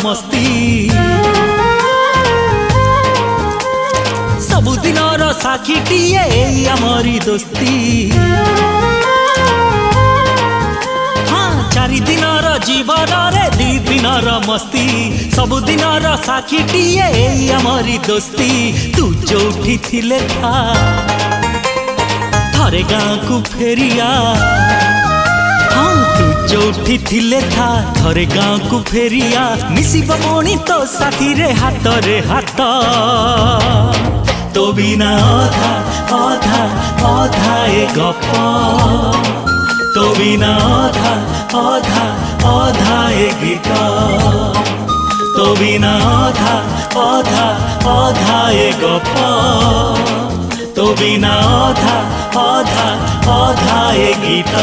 मस्ती सबुदिनर साक्षीटिए आमरी दोस्ती हाँ चारि दिनर जीवन रे दी दिनर मस्ती सबुदिनर साक्षीटिए आमरी दोस्ती तू जोठी थिले था थारे गाँ को फेरिया हाँ तू जोठी थिले था थरे गाँ को फेरिया मिसिब मणि तो साथी रे हाथ तो बिना अधा अधा अधा ए गप तो बिना अधा अधा अधा ए गीत तो बिना अधा अधा अधा ए गप तो बिना अधा अधा अधा ए गीत।